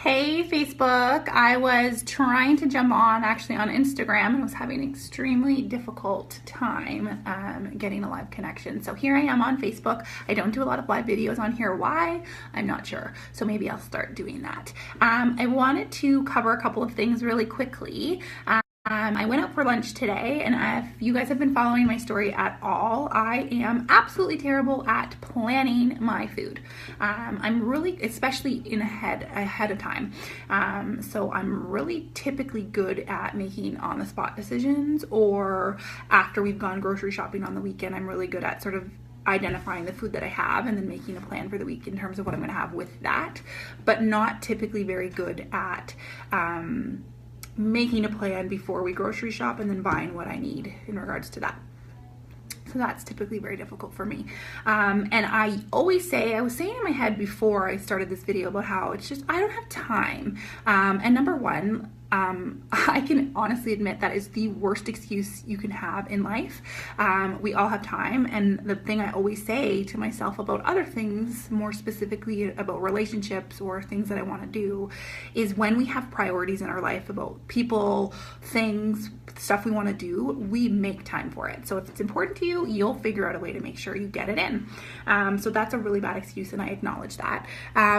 Hey Facebook, I was trying to jump on actually on Instagram and was having an extremely difficult time getting a live connection. So here I am on Facebook. I don't do a lot of live videos on here. Why? I'm not sure. So maybe I'll start doing that. I wanted to cover a couple of things really quickly. I went out for lunch today, and if you guys have been following my story at all, I am absolutely terrible at planning my food. I'm really, especially ahead of time. So I'm really typically good at making on-the-spot decisions, or after we've gone grocery shopping on the weekend, I'm really good at sort of identifying the food that I have and then making a plan for the week in terms of what I'm going to have with that, but not typically very good at making a plan before we grocery shop and then buying what I need in regards to that. So that's typically very difficult for me. And I always say, I was saying in my head before I started this video about how it's just, I don't have time. And number one, I can honestly admit that is the worst excuse you can have in life. We all have time, and the thing I always say to myself about other things, more specifically about relationships or things that I want to do, is when we have priorities in our life about people, things, stuff we want to do, we make time for it. So if it's important to you, you'll figure out a way to make sure you get it in. So that's a really bad excuse, and I acknowledge that.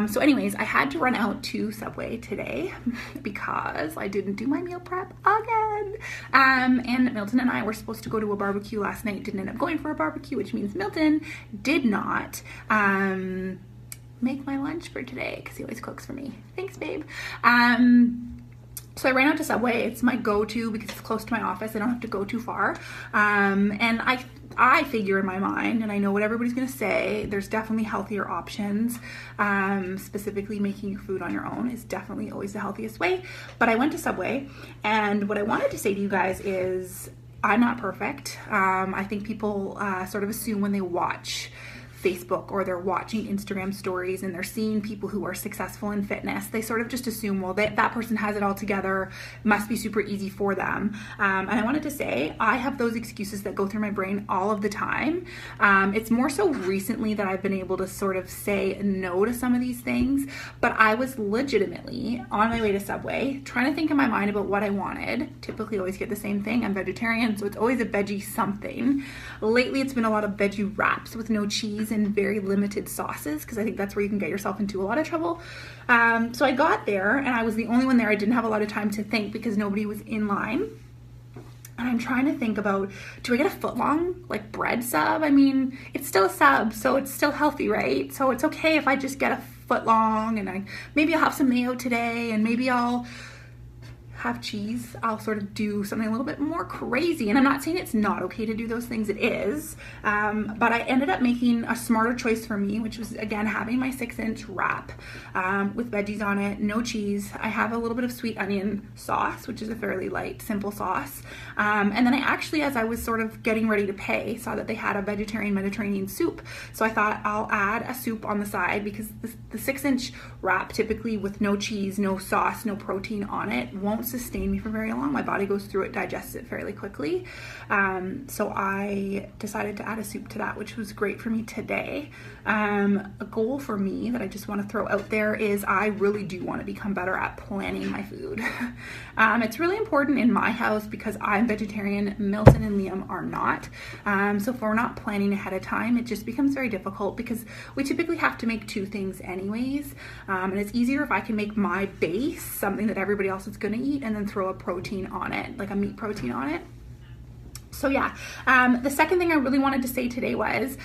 So anyways, I had to run out to Subway today because I didn't do my meal prep again. And Milton and I were supposed to go to a barbecue last night, didn't end up going for a barbecue, which means Milton did not make my lunch for today because he always cooks for me. Thanks, babe. So I ran out to Subway. It's my go-to because it's close to my office. I don't have to go too far. And I figure in my mind, and I know what everybody's gonna say, there's definitely healthier options. Specifically making your food on your own is definitely always the healthiest way. But I went to Subway, and what I wanted to say to you guys is I'm not perfect. I think people sort of assume when they watch Facebook or they're watching Instagram stories and they're seeing people who are successful in fitness, they sort of just assume, well, that person has it all together, must be super easy for them. And I wanted to say, I have those excuses that go through my brain all of the time. It's more so recently that I've been able to sort of say no to some of these things, but I was legitimately on my way to Subway, trying to think in my mind about what I wanted. Typically always get the same thing. I'm vegetarian, so it's always a veggie something. Lately, it's been a lot of veggie wraps with no cheese and very limited sauces, because I think that's where you can get yourself into a lot of trouble. So I got there, and I was the only one there. I didn't have a lot of time to think because nobody was in line. And I'm trying to think about, do I get a foot-long like bread sub? I mean, it's still a sub, so it's still healthy, right? So it's okay if I just get a foot-long, and maybe I'll have some mayo today, and maybe I'll have cheese. I'll sort of do something a little bit more crazy. And I'm not saying it's not okay to do those things, it is. But I ended up making a smarter choice for me, which was, again, having my 6-inch wrap with veggies on it, no cheese. I have a little bit of sweet onion sauce, which is a fairly light, simple sauce. And then I actually, as I was sort of getting ready to pay, saw that they had a vegetarian Mediterranean soup. So I thought I'll add a soup on the side, because the 6-inch wrap, typically with no cheese, no sauce, no protein on it, won't sustain me for very long. My body goes through it, digests it fairly quickly. So I decided to add a soup to that, which was great for me today. A goal for me that I just want to throw out there is I really do want to become better at planning my food. It's really important in my house because I'm vegetarian, Milton and Liam are not. So if we're not planning ahead of time, it just becomes very difficult because we typically have to make two things anyways. And it's easier if I can make my base something that everybody else is going to eat and then throw a protein on it, like a meat protein on it. So yeah, the second thing I really wanted to say today was,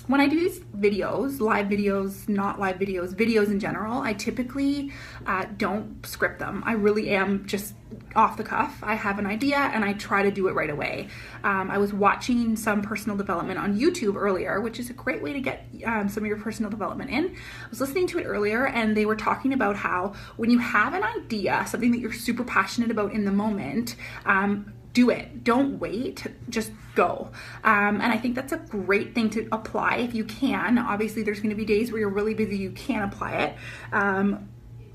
when I do these videos, live videos, not live videos, videos in general, I typically don't script them. I really am just off the cuff. I have an idea and I try to do it right away. I was watching some personal development on YouTube earlier, which is a great way to get some of your personal development in. I was listening to it earlier, and they were talking about how when you have an idea, something that you're super passionate about in the moment, do it. Don't wait, just go. And I think that's a great thing to apply if you can. Obviously, there's going to be days where you're really busy, you can't apply it.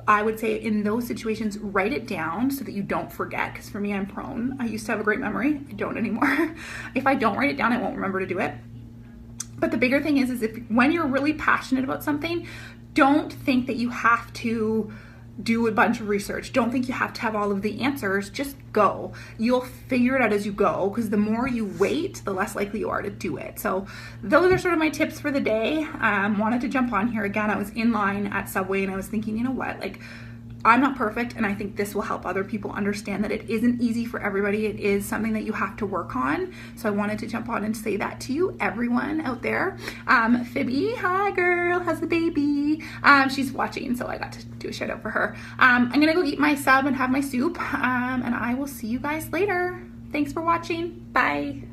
I would say in those situations, write it down so that you don't forget, because for me, I'm prone. I used to have a great memory. I don't anymore. If I don't write it down, I won't remember to do it. But the bigger thing is if when you're really passionate about something, don't think that you have to do a bunch of research. Don't think you have to have all of the answers. Just go. You'll figure it out as you go, because the more you wait, the less likely you are to do it. So those are sort of my tips for the day. Wanted to jump on here again. I was in line at Subway and I was thinking, you know what, like, I'm not perfect, and I think this will help other people understand that it isn't easy for everybody. It is something that you have to work on. So I wanted to jump on and say that to you, everyone out there. Phoebe, hi girl, how's the baby? She's watching, so I got to do a shout out for her. I'm gonna go eat my sub and have my soup, and I will see you guys later. Thanks for watching. Bye.